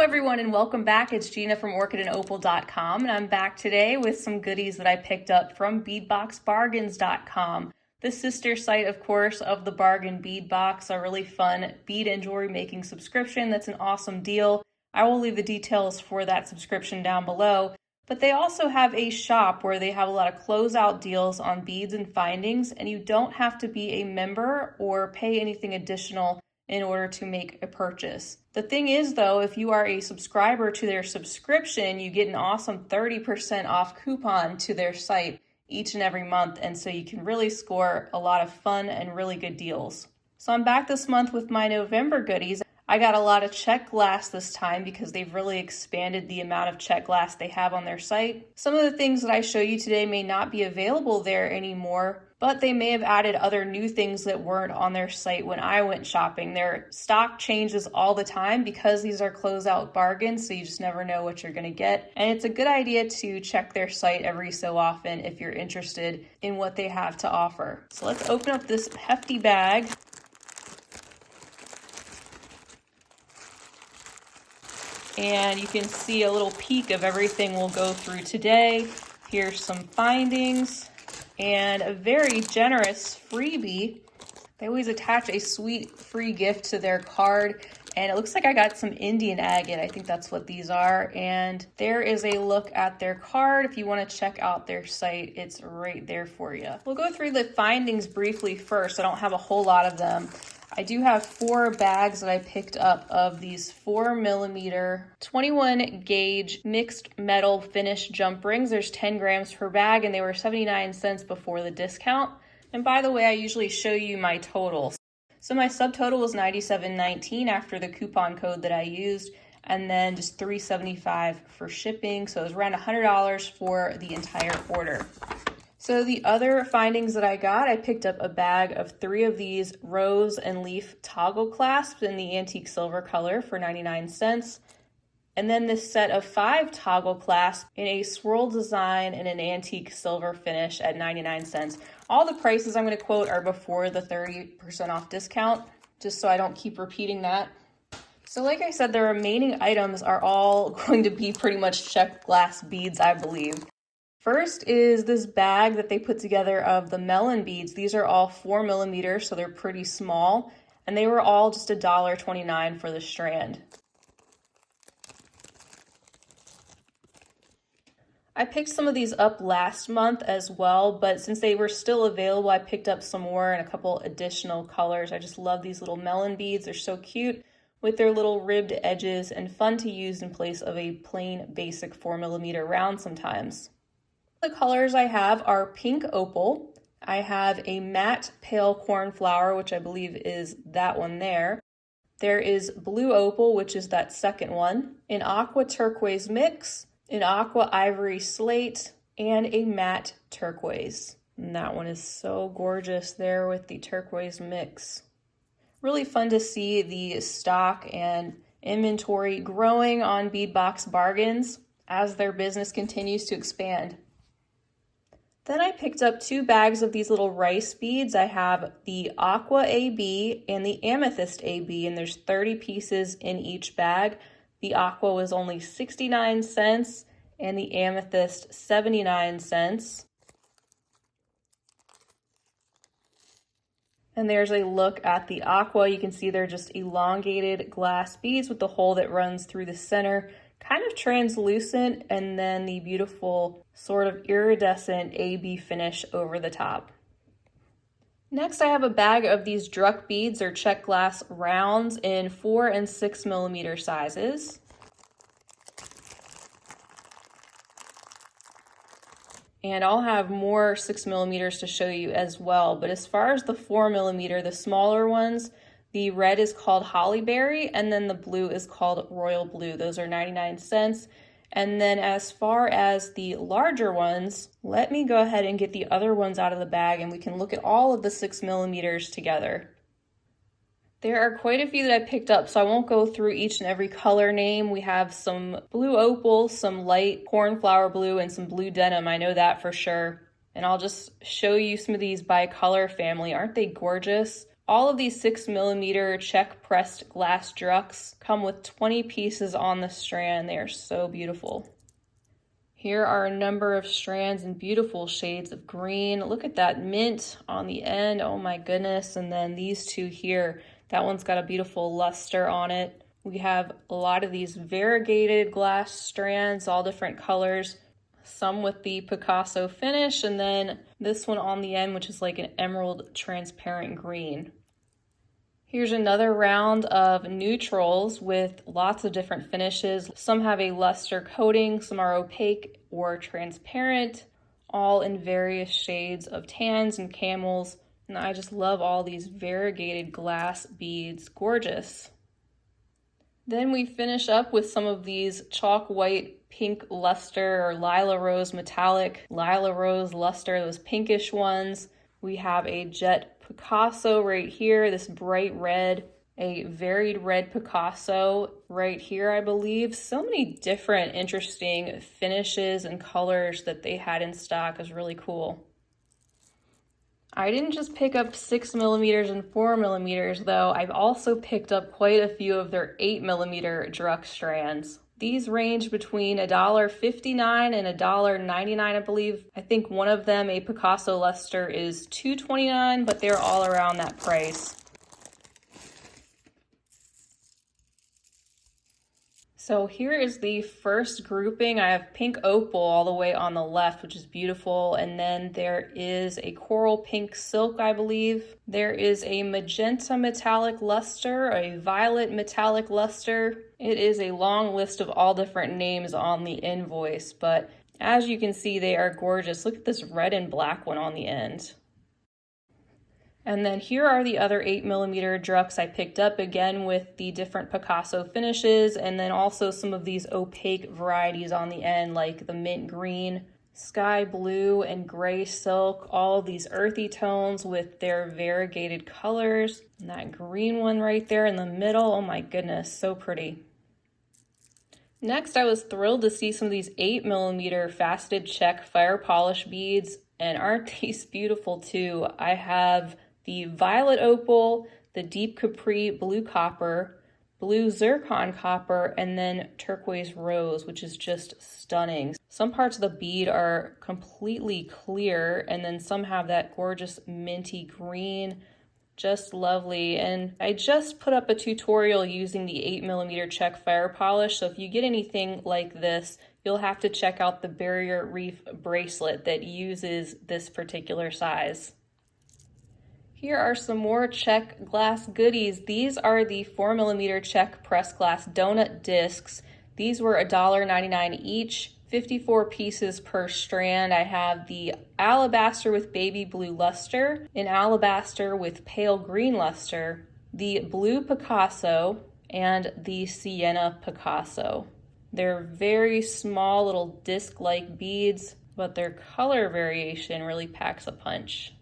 everyone and welcome back. It's Gina from orchidandopal.com and I'm back today with some goodies that I picked up from beadboxbargains.com. The sister site, of course, of the Bargain Bead Box, a really fun bead and jewelry making subscription. That's an awesome deal. I will leave the details for that subscription down below. But they also have a shop where they have a lot of closeout deals on beads and findings, and you don't have to be a member or pay anything additional in order to make a purchase. The thing is though, if you are a subscriber to their subscription, you get an awesome 30% off coupon to their site each and every month, and so you can really score a lot of fun and really good deals. So I'm back this month with my November goodies. I got a lot of Czech glass this time because they've really expanded the amount of Czech glass they have on their site. Some of the things that I show you today may not be available there anymore, but they may have added other new things that weren't on their site when I went shopping. Their stock changes all the time because these are closeout bargains, so you just never know what you're gonna get. And it's a good idea to check their site every so often if you're interested in what they have to offer. So let's open up this hefty bag. And you can see a little peek of everything we'll go through today. Here's some findings and a very generous freebie. They always attach a sweet free gift to their card. And it looks like I got some Indian agate. I think that's what these are. And there is a look at their card. If you want to check out their site, it's right there for you. We'll go through the findings briefly first. I don't have a whole lot of them. I do have 4 bags that I picked up of these 4mm 21 gauge mixed metal finish jump rings. There's 10 grams per bag and they were 79 cents before the discount. And by the way, I usually show you my totals. So my subtotal was $97.19 after the coupon code that I used, and then just $3.75 for shipping. So it was around $100 for the entire order. So the other findings that I got, I picked up a bag of 3 of these rose and leaf toggle clasps in the antique silver color for 99 cents. And then this set of 5 toggle clasps in a swirl design and an antique silver finish at 99 cents. All the prices I'm going to quote are before the 30% off discount, just so I don't keep repeating that. So like I said, the remaining items are all going to be pretty much Czech glass beads, I believe. First is this bag that they put together of the melon beads. These are all 4mm, so they're pretty small, and they were all just $1.29 for the strand. I picked some of these up last month as well, but since they were still available, I picked up some more and a couple additional colors. I just love these little melon beads. They're so cute with their little ribbed edges and fun to use in place of a plain basic 4mm round sometimes. The colors I have are pink opal. I have a matte pale cornflower, which I believe is that one there. There is blue opal, which is that second one, an aqua turquoise mix, an aqua ivory slate, and a matte turquoise. And that one is so gorgeous there with the turquoise mix. Really fun to see the stock and inventory growing on Bead Box Bargains as their business continues to expand. Then I picked up 2 bags of these little rice beads. I have the Aqua AB and the Amethyst AB, and there's 30 pieces in each bag. The Aqua was only 69 cents and the Amethyst 79 cents. And there's a look at the Aqua. You can see they're just elongated glass beads with the hole that runs through the center, kind of translucent, and then the beautiful sort of iridescent AB finish over the top. Next, I have a bag of these Druks beads or Czech glass rounds in 4 and 6mm sizes. And I'll have more 6mm to show you as well. But as far as the 4mm, the smaller ones, the red is called Hollyberry, and then the blue is called Royal Blue. Those are 99 cents. And then as far as the larger ones, let me go ahead and get the other ones out of the bag and we can look at all of the 6mm together. There are quite a few that I picked up, so I won't go through each and every color name. We have some blue opal, some light cornflower blue, and some blue denim. I know that for sure. And I'll just show you some of these by color family. Aren't they gorgeous? All of these 6mm Czech pressed glass Druks come with 20 pieces on the strand. They are so beautiful. Here are a number of strands in beautiful shades of green. Look at that mint on the end. Oh my goodness. And then these two here, that one's got a beautiful luster on it. We have a lot of these variegated glass strands, all different colors, some with the Picasso finish, and then this one on the end, which is like an emerald transparent green. Here's another round of neutrals with lots of different finishes. Some have a luster coating, some are opaque or transparent, all in various shades of tans and camels. And I just love all these variegated glass beads, gorgeous. Then we finish up with some of these chalk white pink luster or lila rose metallic, lila rose luster, those pinkish ones. We have a jet Picasso right here, this bright red, a varied red Picasso right here, I believe. So many different interesting finishes and colors that they had in stock. Is really cool. I didn't just pick up 6mm and 4mm though. I've also picked up quite a few of their 8mm Druks strands. These range between $1.59 and $1.99, I believe. I think one of them, a Picasso luster, is $2.29, but they're all around that price. So here is the first grouping. I have pink opal all the way on the left, which is beautiful. And then there is a coral pink silk, I believe. There is a magenta metallic luster, a violet metallic luster. It is a long list of all different names on the invoice, but as you can see, they are gorgeous. Look at this red and black one on the end. And then here are the other 8mm Druks I picked up, again with the different Picasso finishes, and then also some of these opaque varieties on the end, like the mint green, sky blue, and gray silk, all of these earthy tones with their variegated colors. And that green one right there in the middle, oh my goodness, so pretty. Next, I was thrilled to see some of these 8mm faceted Czech fire polish beads, and aren't these beautiful too? I have the violet opal, the deep capri blue copper, blue zircon copper, and then turquoise rose, which is just stunning. Some parts of the bead are completely clear, and then some have that gorgeous minty green, just lovely. And I just put up a tutorial using the 8mm Czech fire polish, so if you get anything like this, you'll have to check out the barrier reef bracelet that uses this particular size. Here are some more Czech glass goodies. These are the 4mm Czech pressed glass donut discs. These were $1.99 each, 54 pieces per strand. I have the alabaster with baby blue luster, an alabaster with pale green luster, the blue Picasso, and the sienna Picasso. They're very small little disc-like beads, but their color variation really packs a punch.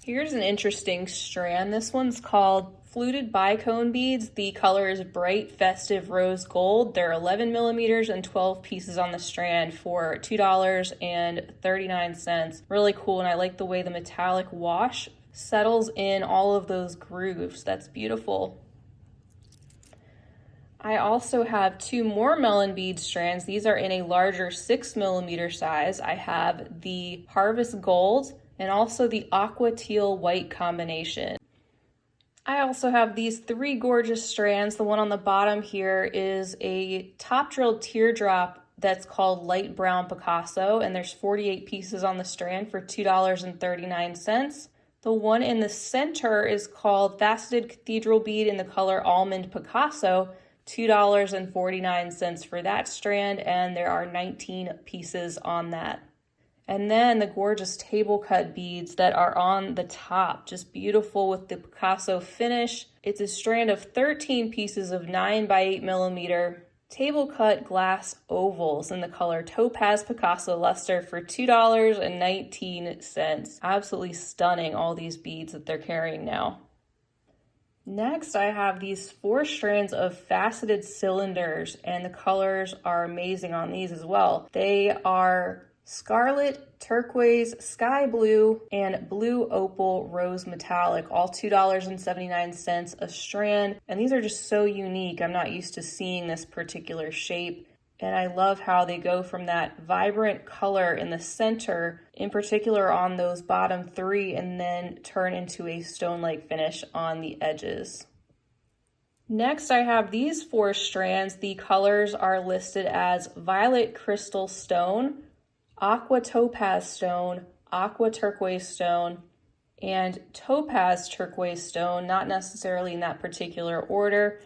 Here's an interesting strand. This one's called Fluted Bicone Beads. The color is bright festive rose gold. They're 11mm and 12 pieces on the strand for $2.39. Really cool, and I like the way the metallic wash settles in all of those grooves. That's beautiful. I also have two more melon bead strands. These are in a larger 6mm size. I have the Harvest Gold and also the aqua teal white combination. I also have these three gorgeous strands. The one on the bottom here is a top drilled teardrop that's called light brown Picasso, and there's 48 pieces on the strand for $2.39. The one in the center is called Faceted Cathedral Bead in the color Almond Picasso, $2.49 for that strand, and there are 19 pieces on that. And then the gorgeous table cut beads that are on the top, just beautiful with the Picasso finish. It's a strand of 13 pieces of 9 by 8mm table cut glass ovals in the color Topaz Picasso Luster for $2.19. Absolutely stunning, all these beads that they're carrying now. Next, I have these 4 strands of faceted cylinders, and the colors are amazing on these as well. They are scarlet, turquoise, sky blue, and blue opal rose metallic, all $2.79 a strand. And these are just so unique. I'm not used to seeing this particular shape. And I love how they go from that vibrant color in the center, in particular on those bottom three, and then turn into a stone-like finish on the edges. Next, I have these 4 strands. The colors are listed as violet crystal stone, aqua topaz stone, aqua turquoise stone, and topaz turquoise stone, not necessarily in that particular order.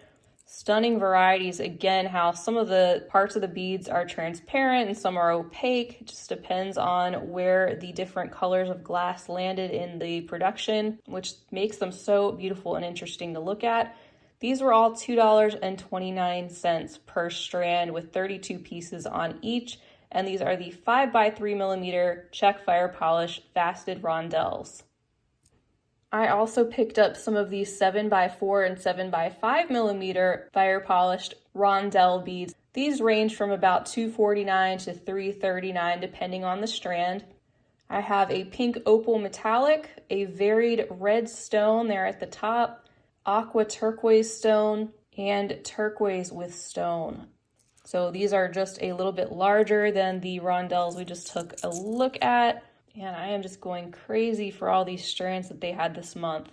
Stunning varieties. Again, how some of the parts of the beads are transparent and some are opaque. It just depends on where the different colors of glass landed in the production, which makes them so beautiful and interesting to look at. These were all $2.29 per strand with 32 pieces on each. And these are the 5x3mm Czech fire polish faceted rondelles. I also picked up some of these 7x4 and 7x5mm fire polished rondelle beads. These range from about $2.49 to $3.39 depending on the strand. I have a pink opal metallic, a varied red stone there at the top, aqua turquoise stone, and turquoise with stone. So these are just a little bit larger than the rondelles we just took a look at. And I am just going crazy for all these strands that they had this month.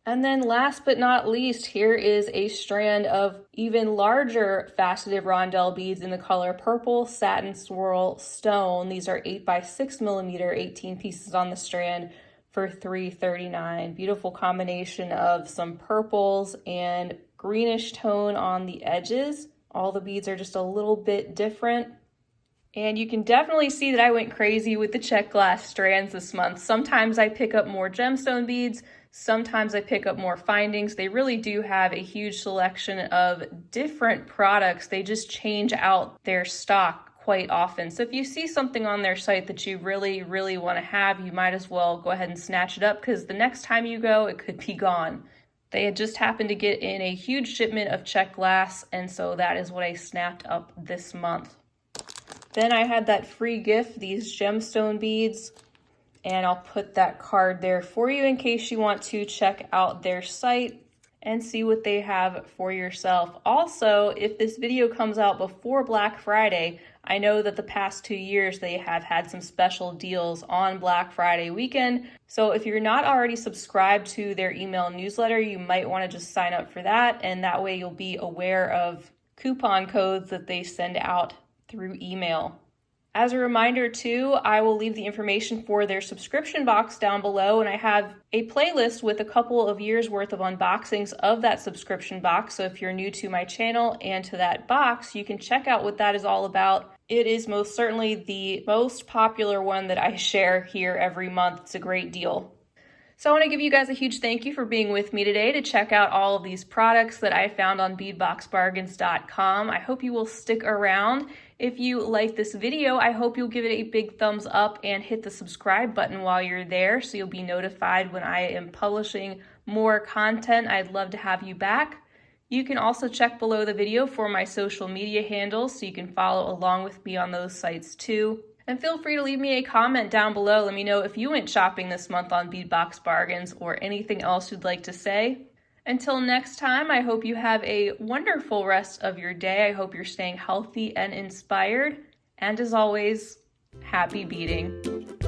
And then last but not least, here is a strand of even larger faceted rondelle beads in the color purple satin swirl stone. These are 8x6mm, 18 pieces on the strand for $3.39. Beautiful combination of some purples and greenish tone on the edges. All the beads are just a little bit different. And you can definitely see that I went crazy with the Czech glass strands this month. Sometimes I pick up more gemstone beads, sometimes I pick up more findings. They really do have a huge selection of different products. They just change out their stock quite often. So if you see something on their site that you really, really want to have, you might as well go ahead and snatch it up because the next time you go, it could be gone. They had just happened to get in a huge shipment of Czech glass, and so that is what I snapped up this month. Then I had that free gift, these gemstone beads, and I'll put that card there for you in case you want to check out their site and see what they have for yourself. Also, if this video comes out before Black Friday, I know that the past 2 years they have had some special deals on Black Friday weekend. So if you're not already subscribed to their email newsletter, you might want to just sign up for that, and that way you'll be aware of coupon codes that they send out through email. As a reminder too, I will leave the information for their subscription box down below, and I have a playlist with a couple of years worth of unboxings of that subscription box. So if you're new to my channel and to that box, you can check out what that is all about. It is most certainly the most popular one that I share here every month. It's a great deal. So I want to give you guys a huge thank you for being with me today to check out all of these products that I found on beadboxbargains.com. I hope you will stick around. If you like this video, I hope you'll give it a big thumbs up and hit the subscribe button while you're there so you'll be notified when I am publishing more content. I'd love to have you back. You can also check below the video for my social media handles so you can follow along with me on those sites too. And feel free to leave me a comment down below. Let me know if you went shopping this month on Bead Box Bargains or anything else you'd like to say. Until next time, I hope you have a wonderful rest of your day. I hope you're staying healthy and inspired. And as always, happy beading.